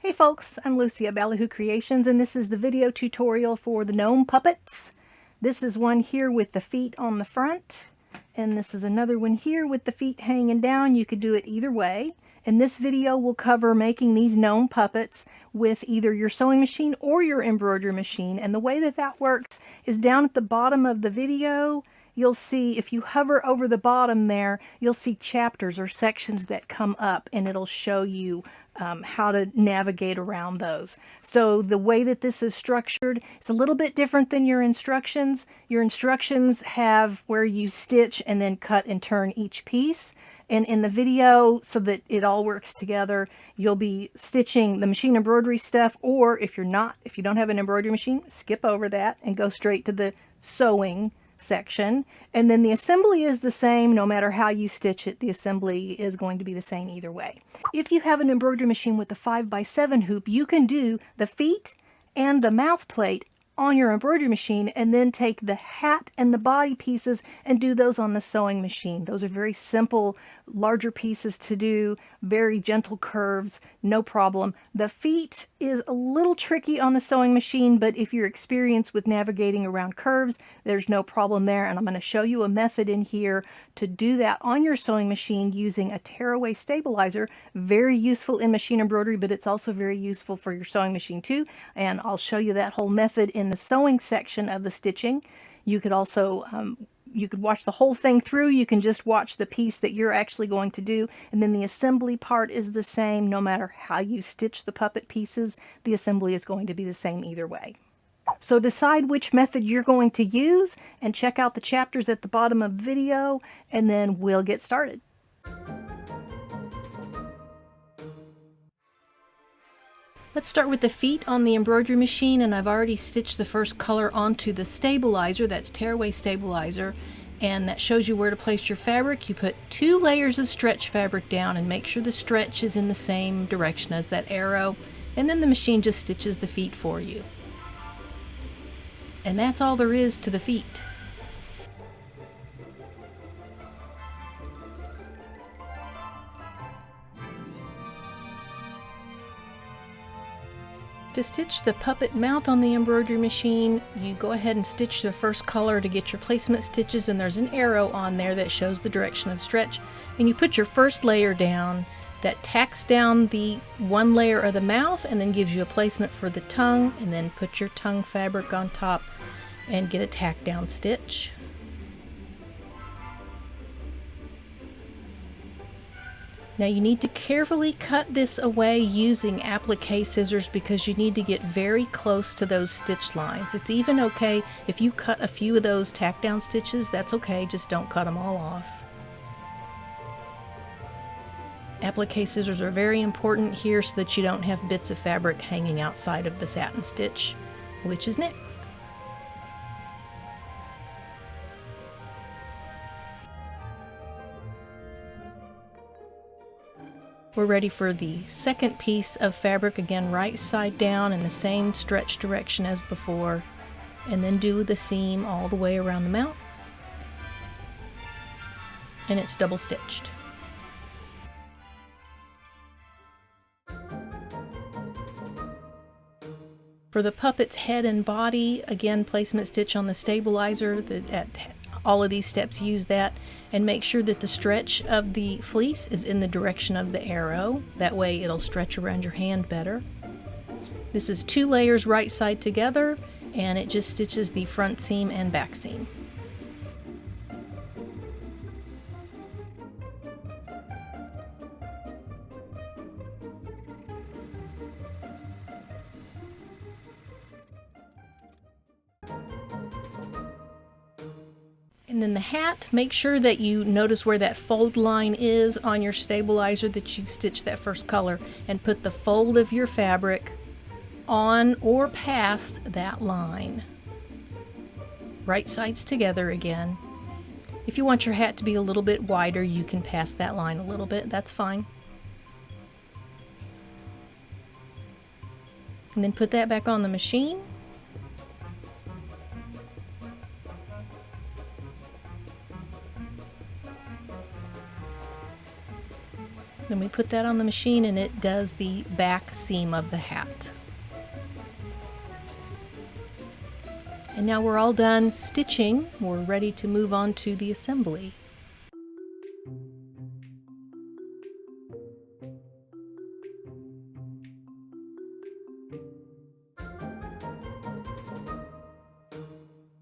Hey folks, I'm Lucy at Ballyhoo Creations, and this is the video tutorial for the gnome puppets. This is one here with the feet on the front, and this is another one here with the feet hanging down. You could do it either way. And this video will cover making these gnome puppets with either your sewing machine or your embroidery machine. And the way that that works is down at the bottom of the video, you'll see, if you hover over the bottom there, you'll see chapters or sections that come up, and it'll show you how to navigate around those. So the way that this is structured is a little bit different than your instructions. Your instructions have where you stitch and then cut and turn each piece. And in the video, so that it all works together, you'll be stitching the machine embroidery stuff, or if you don't have an embroidery machine, skip over that and go straight to the sewing section. And then the assembly is the same no matter how you stitch it. The assembly is going to be the same either way. If you have an embroidery machine with a 5x7 hoop, you can do the feet and the mouth plate on your embroidery machine and then take the hat and the body pieces and do those on the sewing machine. Those are very simple, larger pieces to do, very gentle curves, no problem. The feet is a little tricky on the sewing machine, but if you're experienced with navigating around curves, there's no problem there. And I'm going to show you a method in here to do that on your sewing machine using a tearaway stabilizer. Very useful in machine embroidery, but it's also very useful for your sewing machine too. And I'll show you that whole method in the sewing section of the stitching. You could also you could watch the whole thing through. You can just watch the piece that you're actually going to do, and then the assembly part is the same. No matter how you stitch the puppet pieces, the assembly is going to be the same either way. So decide which method you're going to use and check out the chapters at the bottom of the video, and then we'll get started. Let's start with the feet on the embroidery machine, and I've already stitched the first color onto the stabilizer. That's tearaway stabilizer, and that shows you where to place your fabric. You put 2 layers of stretch fabric down and make sure the stretch is in the same direction as that arrow, and then the machine just stitches the feet for you. And that's all there is to the feet. To stitch the puppet mouth on the embroidery machine, you go ahead and stitch the first color to get your placement stitches, and there's an arrow on there that shows the direction of stretch. And you put your first layer down that tacks down the 1 layer of the mouth and then gives you a placement for the tongue, and then put your tongue fabric on top and get a tack down stitch. Now you need to carefully cut this away using applique scissors because you need to get very close to those stitch lines. It's even okay if you cut a few of those tack down stitches, that's okay, just don't cut them all off. Applique scissors are very important here so that you don't have bits of fabric hanging outside of the satin stitch, which is next. We're ready for the second piece of fabric, again right side down in the same stretch direction as before, and then do the seam all the way around the mouth, and it's double stitched. For the puppet's head and body, again placement stitch on the stabilizer. At all of these steps use that, and make sure that the stretch of the fleece is in the direction of the arrow. That way it'll stretch around your hand better. This is 2 layers right side together, and it just stitches the front seam and back seam. And then the hat, make sure that you notice where that fold line is on your stabilizer that you've stitched that first color, and put the fold of your fabric on or past that line. Right sides together again. If you want your hat to be a little bit wider, you can pass that line a little bit, that's fine. And then put that back on the machine. Then we put that on the machine and it does the back seam of the hat. And now we're all done stitching. We're ready to move on to the assembly.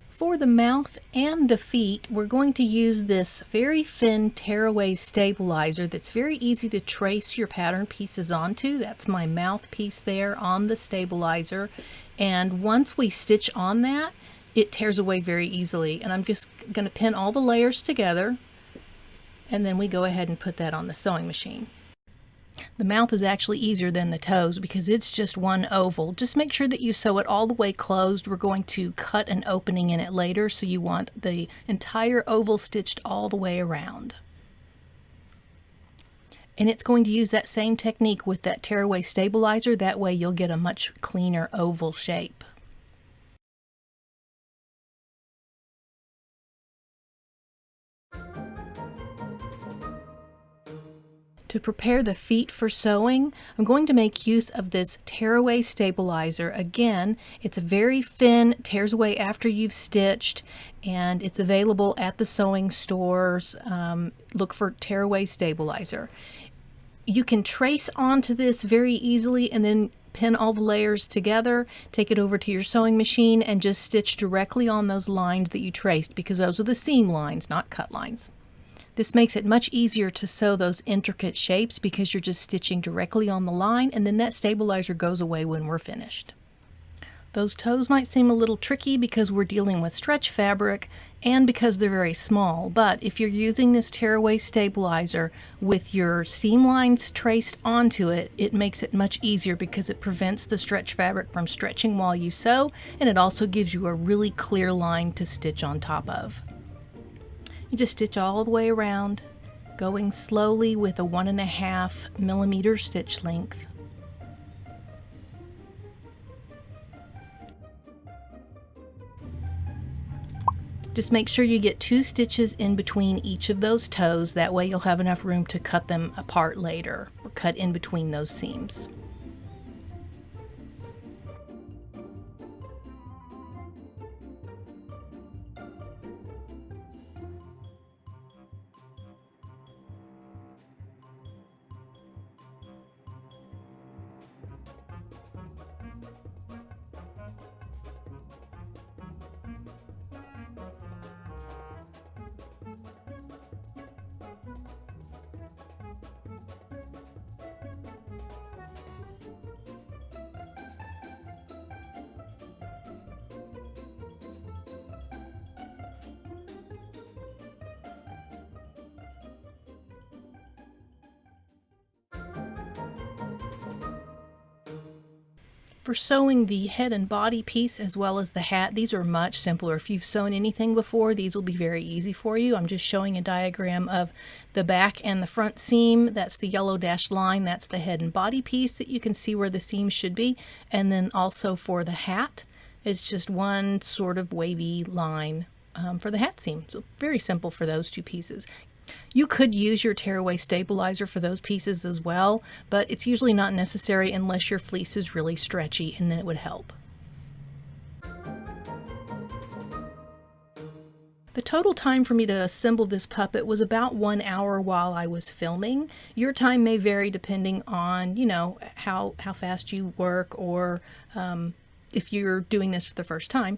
For the mouth and the feet, we're going to use this very thin tearaway stabilizer that's very easy to trace your pattern pieces onto. That's my mouth piece there on the stabilizer. And once we stitch on that, it tears away very easily. And I'm just going to pin all the layers together, and then we go ahead and put that on the sewing machine. The mouth is actually easier than the toes because it's just one oval. Just make sure that you sew it all the way closed. We're going to cut an opening in it later, so you want the entire oval stitched all the way around. And it's going to use that same technique with that tearaway stabilizer. That way you'll get a much cleaner oval shape. To prepare the feet for sewing, I'm going to make use of this tearaway stabilizer. Again, it's very thin, tears away after you've stitched, and it's available at the sewing stores. Look for tearaway stabilizer. You can trace onto this very easily and then pin all the layers together, take it over to your sewing machine, and just stitch directly on those lines that you traced, because those are the seam lines, not cut lines. This makes it much easier to sew those intricate shapes because you're just stitching directly on the line, and then that stabilizer goes away when we're finished. Those toes might seem a little tricky because we're dealing with stretch fabric and because they're very small, but if you're using this tearaway stabilizer with your seam lines traced onto it, it makes it much easier because it prevents the stretch fabric from stretching while you sew, and it also gives you a really clear line to stitch on top of. You just stitch all the way around, going slowly with a 1.5 millimeter stitch length. Just make sure you get 2 stitches in between each of those toes. That way you'll have enough room to cut them apart later, or cut in between those seams. For sewing the head and body piece as well as the hat, these are much simpler. If you've sewn anything before, these will be very easy for you. I'm just showing a diagram of the back and the front seam. That's the yellow dashed line. That's the head and body piece that you can see where the seam should be. And then also for the hat, it's just one sort of wavy line for the hat seam. So very simple for those 2 pieces. You could use your tearaway stabilizer for those pieces as well, but it's usually not necessary unless your fleece is really stretchy, and then it would help. The total time for me to assemble this puppet was about 1 hour while I was filming. Your time may vary depending on, how fast you work, or if you're doing this for the first time.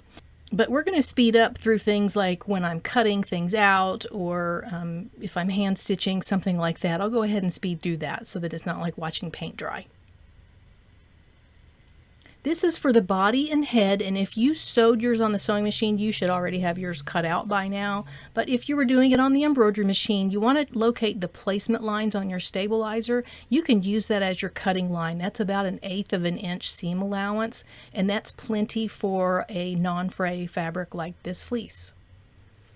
But we're going to speed up through things like when I'm cutting things out, or if I'm hand stitching, something like that. I'll go ahead and speed through that so that it's not like watching paint dry. This is for the body and head, and if you sewed yours on the sewing machine, you should already have yours cut out by now. But if you were doing it on the embroidery machine, you want to locate the placement lines on your stabilizer. You can use that as your cutting line. That's about 1/8 of an inch seam allowance, and that's plenty for a non-fray fabric like this fleece.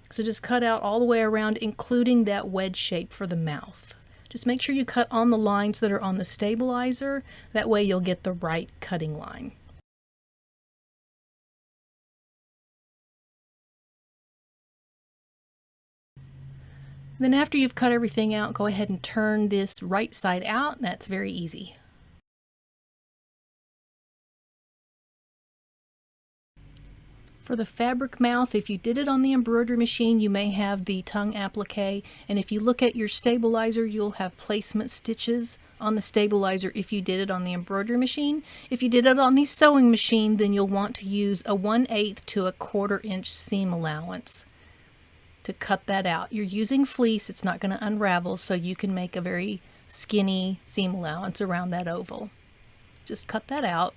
So just cut out all the way around, including that wedge shape for the mouth. Just make sure you cut on the lines that are on the stabilizer. That way you'll get the right cutting line. Then after you've cut everything out, go ahead and turn this right side out. That's very easy. For the fabric mouth, if you did it on the embroidery machine, you may have the tongue applique, and if you look at your stabilizer, you'll have placement stitches on the stabilizer if you did it on the embroidery machine. If you did it on the sewing machine, then you'll want to use a 1/8 to a 1/4 inch seam allowance to cut that out. You're using fleece, it's not going to unravel, so you can make a very skinny seam allowance around that oval. Just cut that out.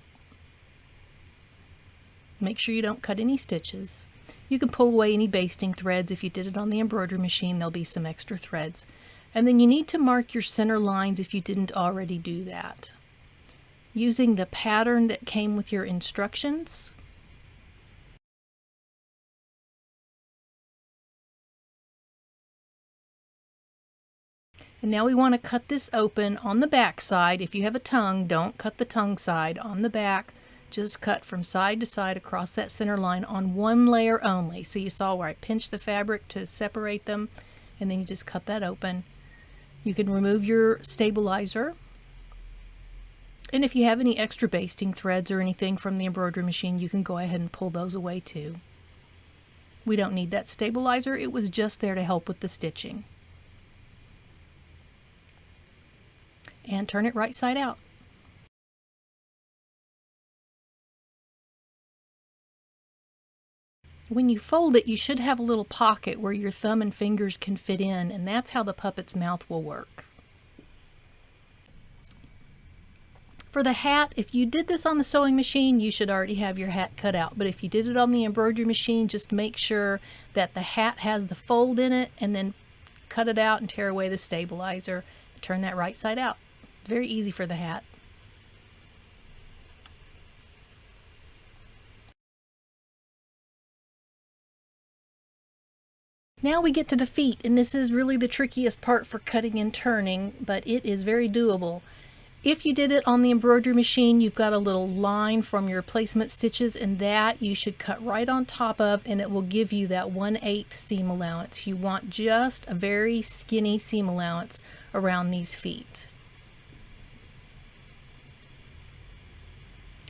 Make sure you don't cut any stitches. You can pull away any basting threads. If you did it on the embroidery machine, there'll be some extra threads. And then you need to mark your center lines if you didn't already do that, using the pattern that came with your instructions. And now we want to cut this open on the back side. If you have a tongue, don't cut the tongue side. On the back, just cut from side to side across that center line on one layer only. So you saw where I pinched the fabric to separate them, and then you just cut that open. You can remove your stabilizer. And if you have any extra basting threads or anything from the embroidery machine, you can go ahead and pull those away too. We don't need that stabilizer. It was just there to help with the stitching. And turn it right side out. When you fold it, you should have a little pocket where your thumb and fingers can fit in, and that's how the puppet's mouth will work. For the hat, if you did this on the sewing machine, you should already have your hat cut out. But if you did it on the embroidery machine, just make sure that the hat has the fold in it, and then cut it out and tear away the stabilizer. Turn that right side out. Very easy for the hat. Now we get to the feet, and this is really the trickiest part for cutting and turning, but it is very doable. If you did it on the embroidery machine, you've got a little line from your placement stitches, and that you should cut right on top of, and it will give you that 1/8 seam allowance. You want just a very skinny seam allowance around these feet.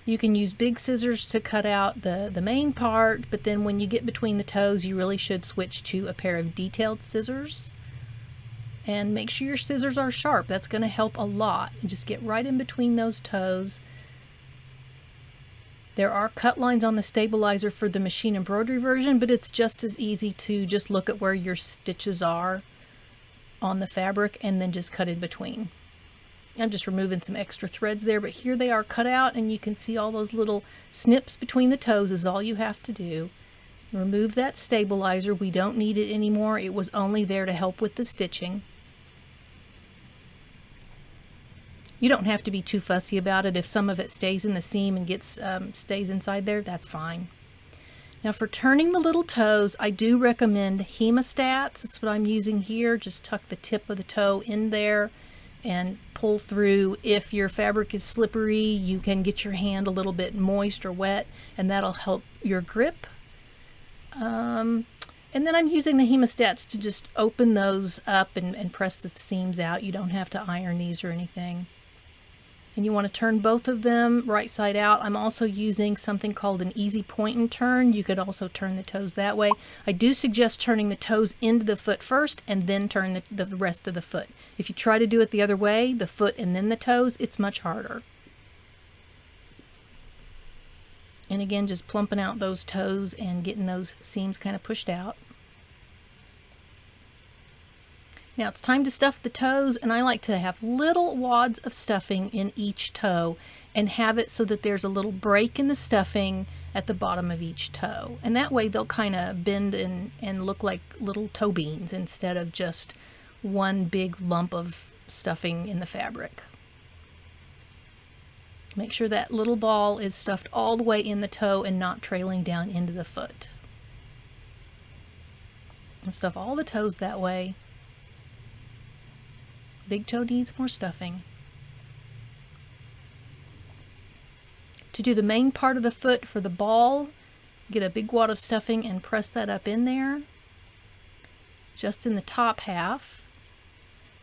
You can use big scissors to cut out the main part, but then when you get between the toes, you really should switch to a pair of detailed scissors. And make sure your scissors are sharp. That's going to help a lot. And just get right in between those toes. There are cut lines on the stabilizer for the machine embroidery version, but it's just as easy to just look at where your stitches are on the fabric and then just cut in between. I'm just removing some extra threads there, but here they are cut out, and you can see all those little snips between the toes is all you have to do. Remove that stabilizer. We don't need it anymore. It was only there to help with the stitching. You don't have to be too fussy about it. If some of it stays in the seam and gets stays inside there, that's fine. Now for turning the little toes, I do recommend hemostats. That's what I'm using here. Just tuck the tip of the toe in there and pull through. If your fabric is slippery, you can get your hand a little bit moist or wet, and that'll help your grip. And then I'm using the hemostats to just open those up and press the seams out. You don't have to iron these or anything. And you want to turn both of them right side out. I'm also using something called an easy point and turn. You could also turn the toes that way. I do suggest turning the toes into the foot first and then turn the rest of the foot. If you try to do it the other way, the foot and then the toes, it's much harder. And again, just plumping out those toes and getting those seams kind of pushed out. Now it's time to stuff the toes, and I like to have little wads of stuffing in each toe and have it so that there's a little break in the stuffing at the bottom of each toe. And that way they'll kind of bend and look like little toe beans instead of just one big lump of stuffing in the fabric. Make sure that little ball is stuffed all the way in the toe and not trailing down into the foot. And stuff all the toes that way. Big toe needs more stuffing. To do the main part of the foot for the ball, get a big wad of stuffing and press that up in there. just in the top half.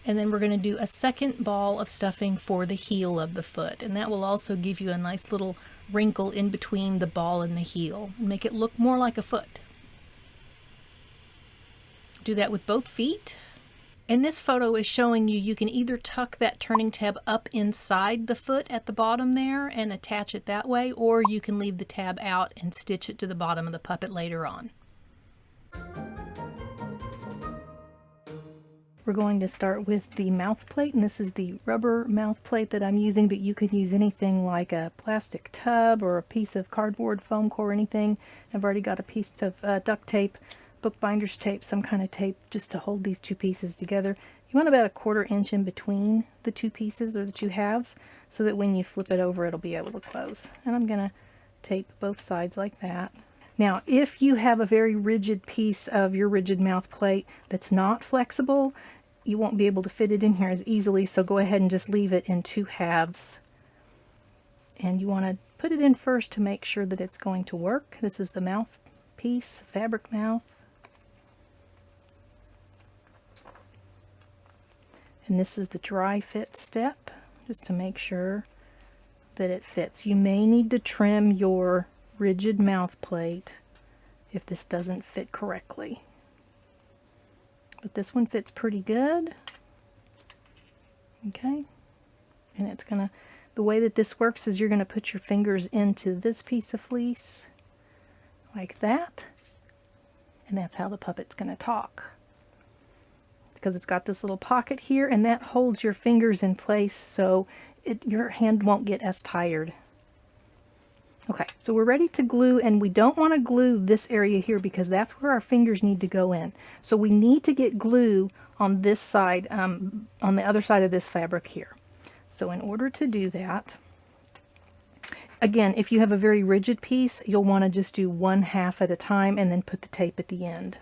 And then we're going to do a second ball of stuffing for the heel of the foot. And that will also give you a nice little wrinkle in between the ball and the heel, and make it look more like a foot. Do that with both feet. And this photo is showing you can either tuck that turning tab up inside the foot at the bottom there and attach it that way, or you can leave the tab out and stitch it to the bottom of the puppet later on. We're going to start with the mouth plate, and this is the rubber mouth plate that I'm using, but you could use anything like a plastic tub or a piece of cardboard, foam core, or anything. I've already got a piece of duct tape, bookbinder's tape, some kind of tape just to hold these two pieces together. You want about a 1/4 inch in between the two pieces or the two halves so that when you flip it over it'll be able to close. And I'm going to tape both sides like that. Now, if you have a very rigid piece of your rigid mouth plate that's not flexible, you won't be able to fit it in here as easily, so go ahead and just leave it in two halves. And you want to put it in first to make sure that it's going to work. This is the mouth piece, fabric mouth. And this is the dry fit step, just to make sure that it fits. You may need to trim your rigid mouth plate if this doesn't fit correctly. But this one fits pretty good. Okay. And it's gonna, the way that this works is you're gonna put your fingers into this piece of fleece like that. And that's how the puppet's gonna talk. Because it's got this little pocket here, and that holds your fingers in place so your hand won't get as tired. Okay, so we're ready to glue, and we don't want to glue this area here because that's where our fingers need to go in. So we need to get glue on this side, on the other side of this fabric here. So in order to do that, again, if you have a very rigid piece, you'll want to just do 1/2 at a time and then put the tape at the end.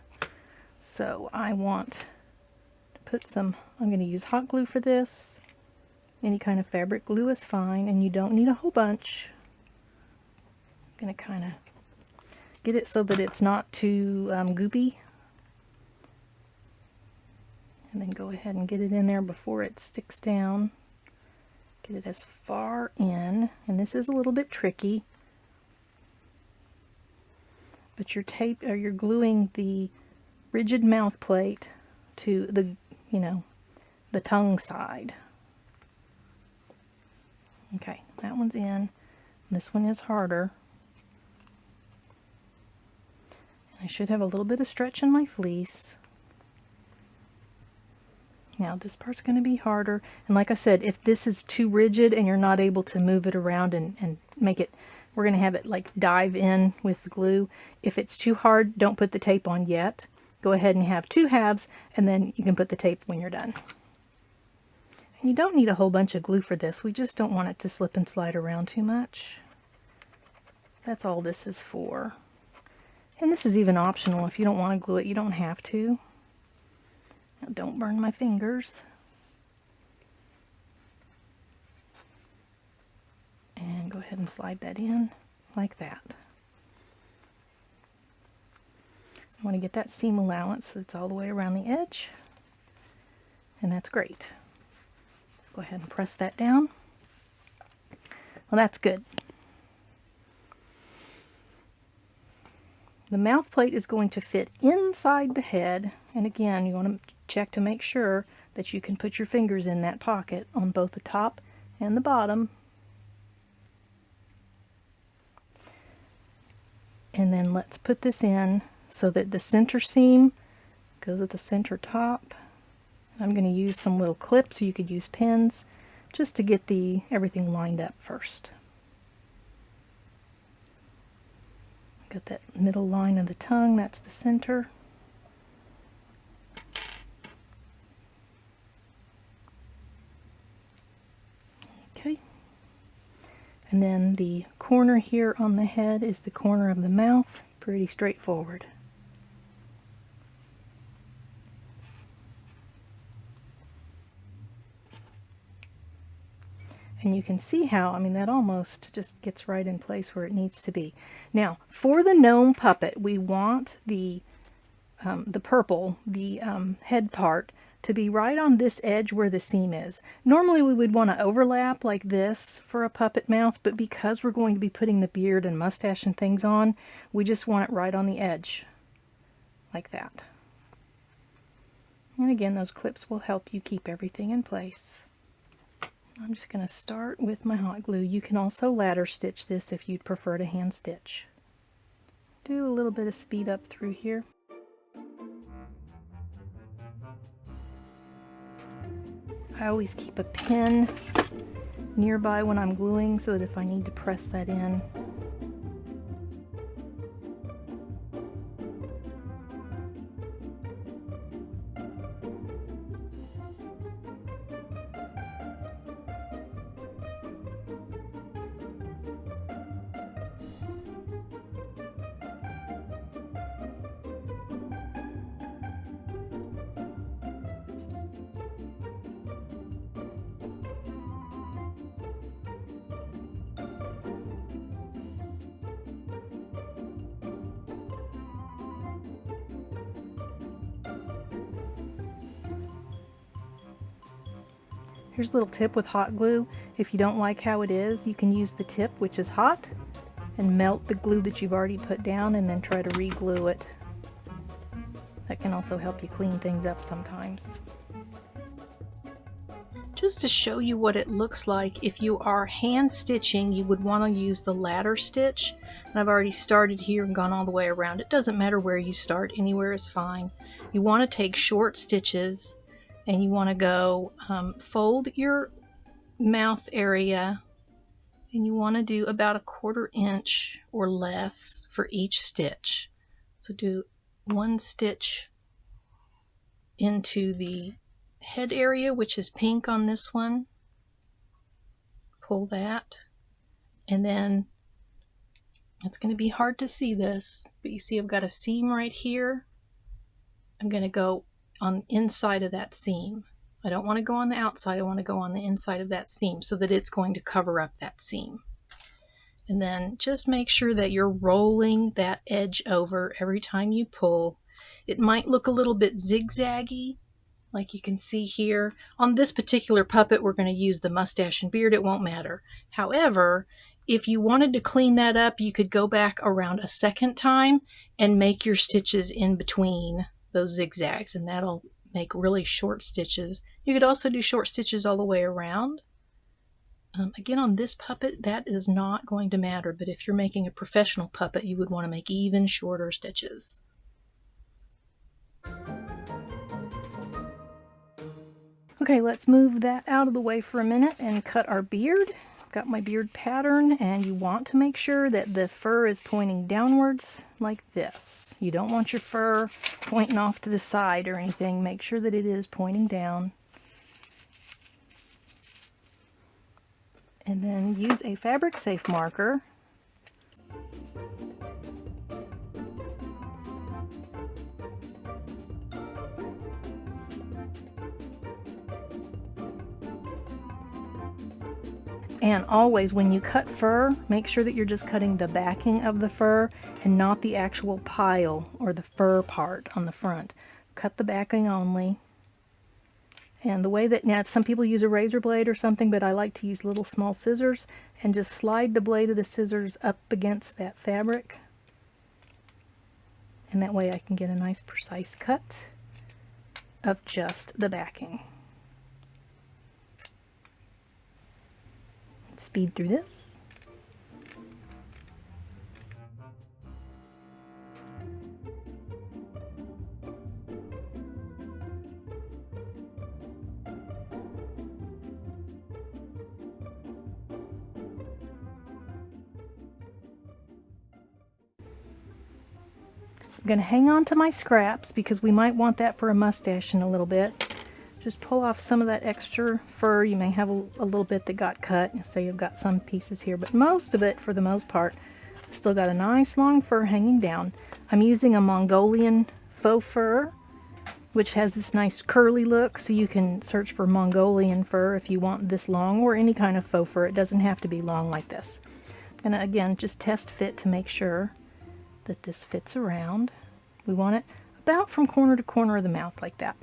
So I want to put some, I'm going to use hot glue for this. Any kind of fabric glue is fine, and you don't need a whole bunch. I'm going to kind of get it so that it's not too goopy. And then go ahead and get it in there before it sticks down. Get it as far in, and this is a little bit tricky. But you're gluing the rigid mouth plate to the, the tongue side. Okay, that one's in. This one is harder. I should have a little bit of stretch in my fleece. Now this part's going to be harder, and like I said, if this is too rigid and you're not able to move it around and make it, we're going to have it like dive in with the glue. If it's too hard, don't put the tape on yet. Go ahead and have 2 halves, and then you can put the tape when you're done. And you don't need a whole bunch of glue for this. We just don't want it to slip and slide around too much. That's all this is for. And this is even optional. If you don't want to glue it, you don't have to. Now, don't burn my fingers. And go ahead and slide that in like that. I want to get that seam allowance so it's all the way around the edge. And that's great. Let's go ahead and press that down. Well, that's good. The mouth plate is going to fit inside the head, and again, you want to check to make sure that you can put your fingers in that pocket on both the top and the bottom. And then let's put this in so that the center seam goes at the center top. I'm going to use some little clips, or you could use pins, just to get everything lined up first. Got that middle line of the tongue, that's the center. Okay. And then the corner here on the head is the corner of the mouth. Pretty straightforward. And you can see how, that almost just gets right in place where it needs to be. Now, for the gnome puppet, we want the the purple, the head part, to be right on this edge where the seam is. Normally we would want to overlap like this for a puppet mouth, but because we're going to be putting the beard and mustache and things on, we just want it right on the edge, like that. And again, those clips will help you keep everything in place. I'm just going to start with my hot glue. You can also ladder stitch this if you'd prefer to hand stitch. Do a little bit of speed up through here. I always keep a pin nearby when I'm gluing so that if I need to press that in. Here's a little tip with hot glue. If you don't like how it is, you can use the tip, which is hot, and melt the glue that you've already put down and then try to re-glue it. That can also help you clean things up sometimes. Just to show you what it looks like, if you are hand stitching, you would want to use the ladder stitch. And I've already started here and gone all the way around. It doesn't matter where you start, anywhere is fine. You want to take short stitches and you want to go fold your mouth area, and you want to do about a 1/4 inch or less for each stitch. So do 1 stitch into the head area, which is pink on this one. Pull that, and then it's going to be hard to see this, but you see I've got a seam right here. I'm going to go on the inside of that seam. I don't want to go on the outside, I want to go on the inside of that seam so that it's going to cover up that seam. And then just make sure that you're rolling that edge over every time you pull. It might look a little bit zigzaggy, like you can see here. On this particular puppet, we're going to use the mustache and beard. It won't matter. However, if you wanted to clean that up, you could go back around a second time and make your stitches in between those zigzags, and that'll make really short stitches. You could also do short stitches all the way around. Again, on this puppet, that is not going to matter, but if you're making a professional puppet, you would want to make even shorter stitches. Okay, let's move that out of the way for a minute and cut our beard. Got my beard pattern, and you want to make sure that the fur is pointing downwards like this. You don't want your fur pointing off to the side or anything. Make sure that it is pointing down. And then use a fabric safe marker . And always, when you cut fur, make sure that you're just cutting the backing of the fur and not the actual pile or the fur part on the front. Cut the backing only. And the way that, now some people use a razor blade or something, but I like to use little small scissors and just slide the blade of the scissors up against that fabric. And that way I can get a nice precise cut of just the backing. Speed through this. I'm going to hang on to my scraps because we might want that for a mustache in a little bit. Just pull off some of that extra fur. You may have a little bit that got cut. So you've got some pieces here, but most of it, for the most part, I've still got a nice long fur hanging down. I'm using a Mongolian faux fur, which has this nice curly look, so you can search for Mongolian fur if you want this long, or any kind of faux fur. It doesn't have to be long like this. I'm gonna, again, just test fit to make sure that this fits around. We want it about from corner to corner of the mouth like that.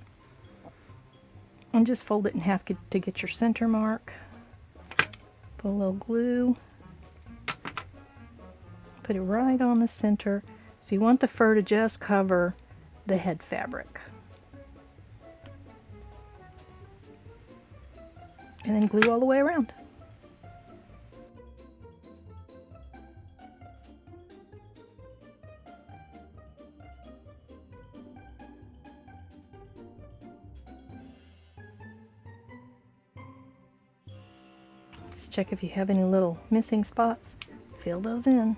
And just fold it in half to get your center mark. Put a little glue. Put it right on the center. So you want the fur to just cover the head fabric. And then glue all the way around. Just check if you have any little missing spots. Fill those in.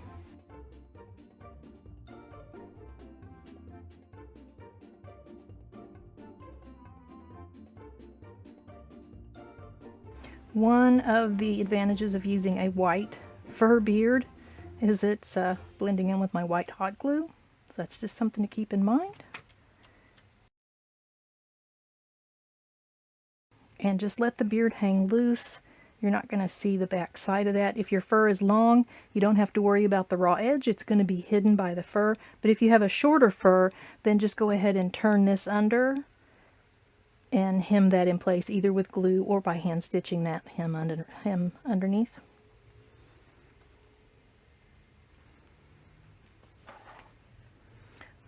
One of the advantages of using a white fur beard is it's blending in with my white hot glue. So that's just something to keep in mind. And just let the beard hang loose. You're not going to see the back side of that. If your fur is long, you don't have to worry about the raw edge. It's going to be hidden by the fur. But if you have a shorter fur, then just go ahead and turn this under and hem that in place, either with glue or by hand stitching that hem underneath.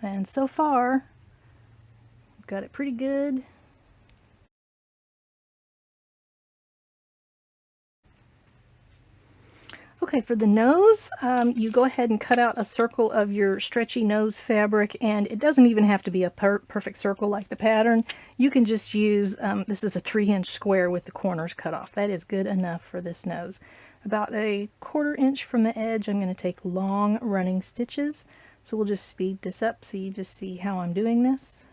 And so far, I've got it pretty good. Okay, for the nose, you go ahead and cut out a circle of your stretchy nose fabric, and it doesn't even have to be a perfect circle like the pattern. You can just use, this is a 3-inch square with the corners cut off. That is good enough for this nose. About a 1/4 inch from the edge, I'm going to take long running stitches. So we'll just speed this up so you just see how I'm doing this.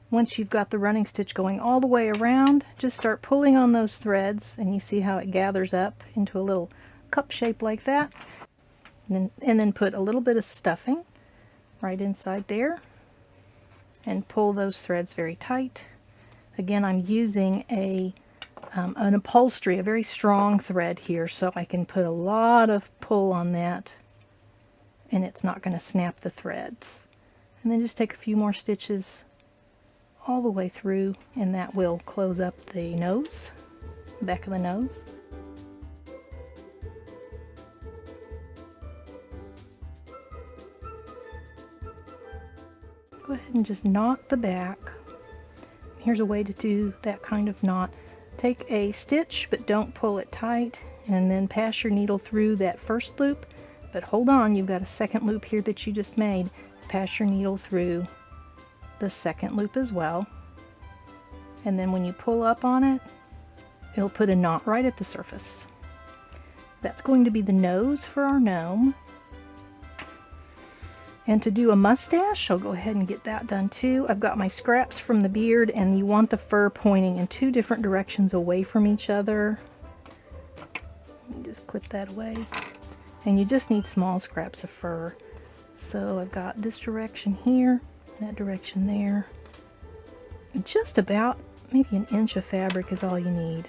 Once you've got the running stitch going all the way around, just start pulling on those threads, and you see how it gathers up into a little cup shape like that. And then put a little bit of stuffing right inside there and pull those threads very tight. Again, I'm using an upholstery, a very strong thread here, so I can put a lot of pull on that and it's not going to snap the threads. And then just take a few more stitches all the way through, and that will close up the nose, back of the nose. Go ahead and just knot the back. Here's a way to do that kind of knot. Take a stitch, but don't pull it tight, and then pass your needle through that first loop. But hold on, you've got a second loop here that you just made. Pass your needle through the second loop as well, and then when you pull up on it, it'll put a knot right at the surface. That's going to be the nose for our gnome. And to do a mustache, I'll go ahead and get that done too. I've got my scraps from the beard, and you want the fur pointing in 2 different directions away from each other. Let me just clip that away. And you just need small scraps of fur. So I've got this direction here, that direction there. Just about maybe 1 inch of fabric is all you need.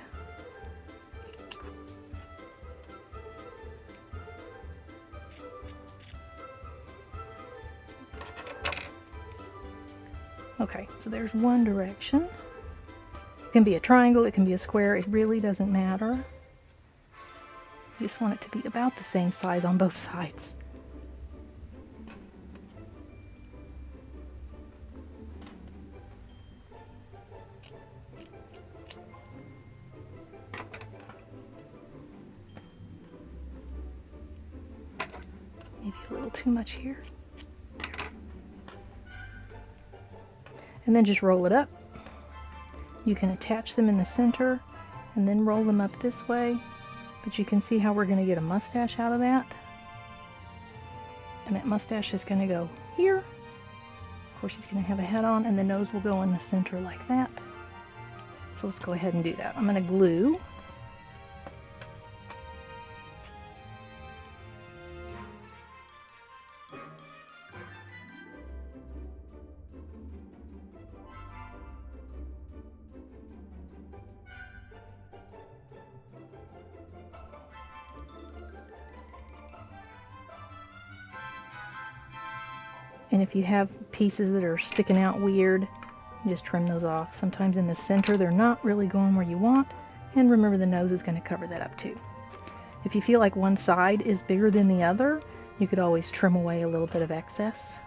Okay, so there's one direction. It can be a triangle, it can be a square, it really doesn't matter. You just want it to be about the same size on both sides. Maybe a little too much here. And then just roll it up. You can attach them in the center and then roll them up this way. But you can see how we're going to get a mustache out of that. And that mustache is going to go here. Of course, he's going to have a hat on, and the nose will go in the center like that. So let's go ahead and do that. I'm going to glue. And if you have pieces that are sticking out weird, just trim those off. Sometimes in the center they're not really going where you want, and remember the nose is going to cover that up too. If you feel like one side is bigger than the other, you could always trim away a little bit of excess.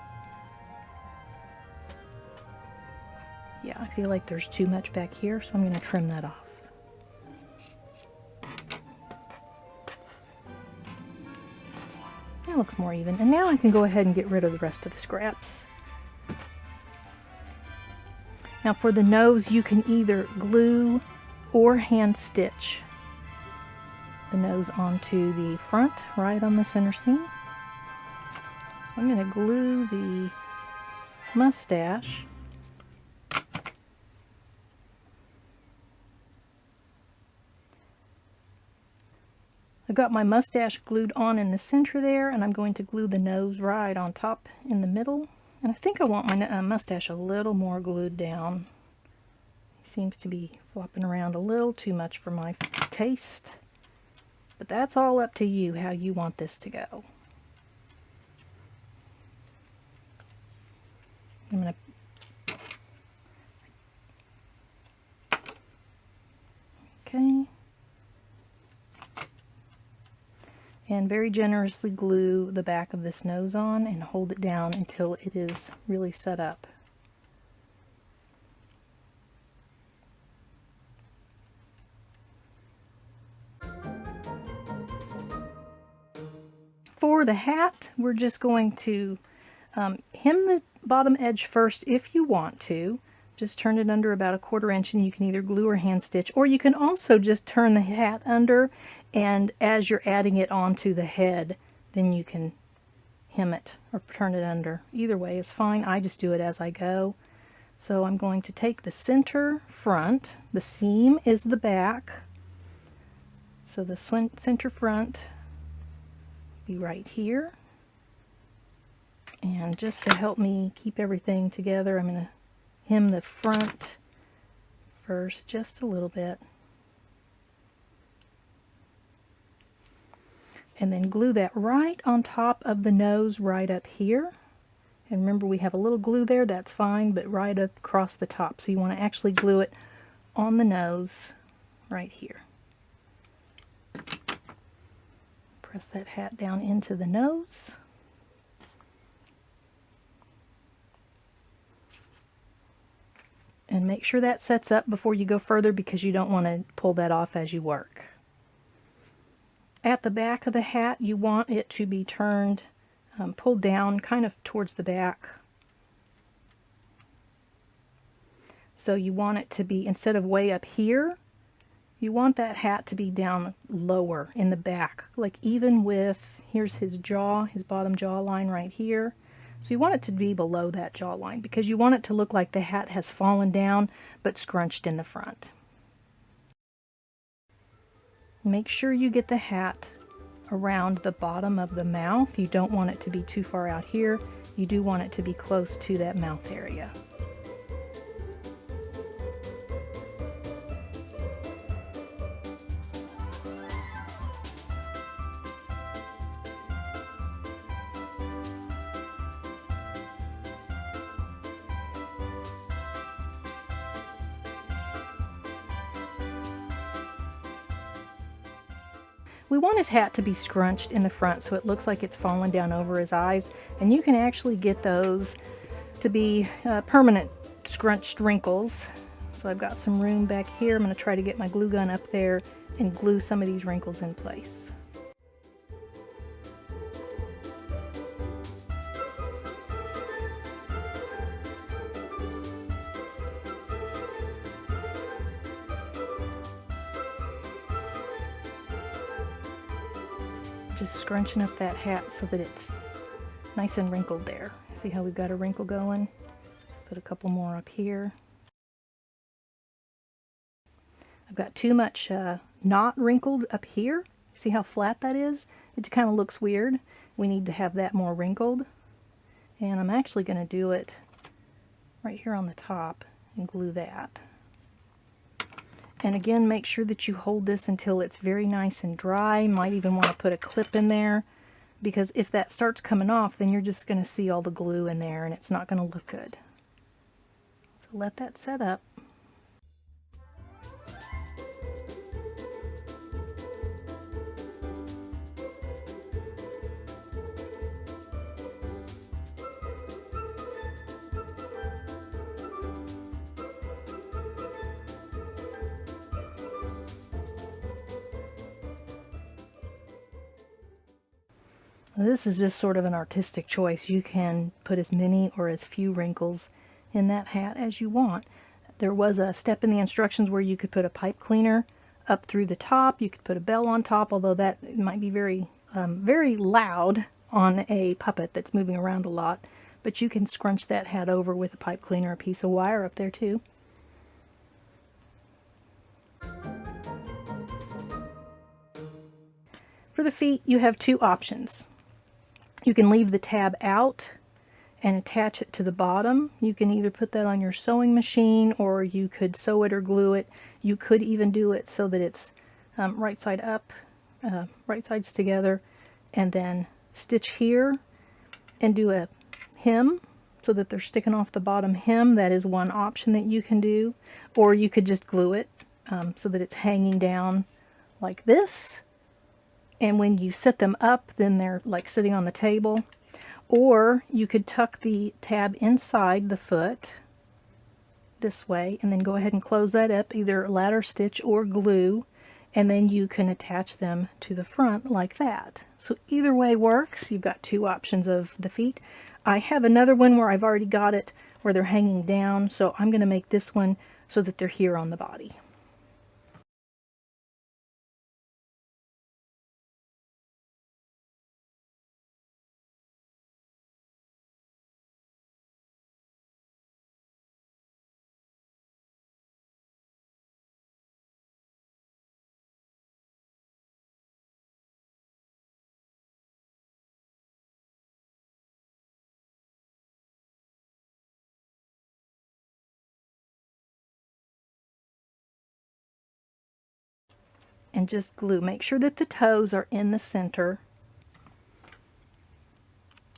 Yeah, I feel like there's too much back here, so I'm going to trim that off. That looks more even. And now I can go ahead and get rid of the rest of the scraps. Now for the nose, you can either glue or hand stitch the nose onto the front, right on the center seam. I'm going to glue the mustache I've got my mustache glued on in the center there, and I'm going to glue the nose right on top in the middle. And I think I want my mustache a little more glued down. He seems to be flopping around a little too much for my taste. But that's all up to you, how you want this to go. I'm going to... Okay. And very generously glue the back of this nose on and hold it down until it is really set up. For the hat, we're just going to hem the bottom edge first if you want to. Just turn it under about 1/4 inch, and you can either glue or hand stitch, or you can also just turn the hat under, and as you're adding it onto the head, then you can hem it or turn it under. Either way is fine. I just do it as I go. So I'm going to take the center front, the seam is the back, so the center front be right here. And just to help me keep everything together, I'm going to hem the front first just a little bit, and then glue that right on top of the nose right up here. And remember, we have a little glue there, that's fine, but right up across the top. So you want to actually glue it on the nose right here. Press that hat down into the nose. And make sure that sets up before you go further, because you don't want to pull that off as you work. At the back of the hat, you want it to be turned, pulled down kind of towards the back. So you want it to be, instead of way up here, you want that hat to be down lower in the back, like even with, here's his jaw, his bottom jaw line right here. So you want it to be below that jawline, because you want it to look like the hat has fallen down but scrunched in the front. Make sure you get the hat around the bottom of the mouth. You don't want it to be too far out here. You do want it to be close to that mouth area. We want his hat to be scrunched in the front so it looks like it's fallen down over his eyes, and you can actually get those to be permanent scrunched wrinkles. So I've got some room back here. I'm going to try to get my glue gun up there and glue some of these wrinkles in place. Just scrunching up that hat so that it's nice and wrinkled there. See how we've got a wrinkle going? Put a couple more up here. I've got too much not wrinkled up here. See how flat that is? It kind of looks weird. We need to have that more wrinkled. And I'm actually going to do it right here on the top and glue that. And again, make sure that you hold this until it's very nice and dry. You might even want to put a clip in there because if that starts coming off, then you're just going to see all the glue in there and it's not going to look good. So let that set up. This is just sort of an artistic choice. You can put as many or as few wrinkles in that hat as you want. There was a step in the instructions where you could put a pipe cleaner up through the top. You could put a bell on top, although that might be very, very loud on a puppet that's moving around a lot. But you can scrunch that hat over with a pipe cleaner, a piece of wire up there too. For the feet, you have two options. You can leave the tab out and attach it to the bottom. You can either put that on your sewing machine, or you could sew it or glue it. You could even do it so that it's right side up, right sides together, and then stitch here and do a hem so that they're sticking off the bottom hem. That is one option that you can do. Or you could just glue it so that it's hanging down like this. And when you set them up, then they're like sitting on the table. Or you could tuck the tab inside the foot this way and then go ahead and close that up, either ladder stitch or glue, and then you can attach them to the front like that. So either way works. You've got two options of the feet. I have another one where I've already got it where they're hanging down, so I'm going to make this one so that they're here on the body. And just glue. Make sure that the toes are in the center.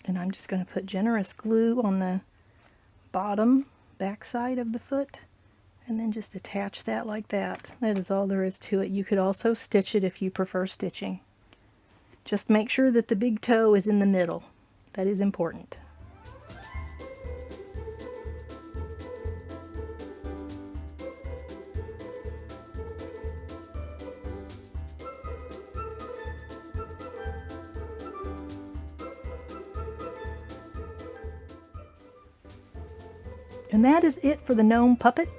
And I'm just going to put generous glue on the bottom backside of the foot and then just attach that like that. That is all there is to it. You could also stitch it if you prefer stitching. Just make sure that the big toe is in the middle. That is important. And that is it for the gnome puppet.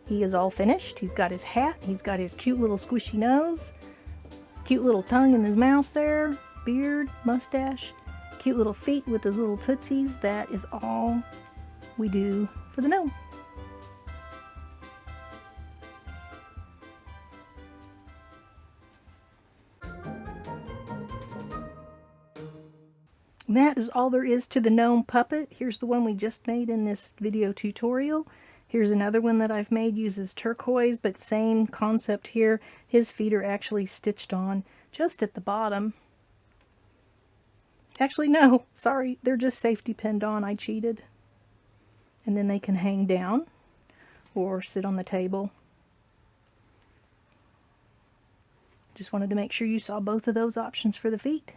He is all finished. He's got his hat, he's got his cute little squishy nose, his cute little tongue in his mouth there, beard, mustache, cute little feet with his little tootsies. That is all we do for the gnome. And that is all there is to the gnome puppet. Here's the one we just made in this video tutorial. Here's another one that I've made, uses turquoise, but same concept here. His feet are actually stitched on just at the bottom. Actually, no, sorry, they're just safety pinned on. I cheated. And then they can hang down or sit on the table. Just wanted to make sure you saw both of those options for the feet.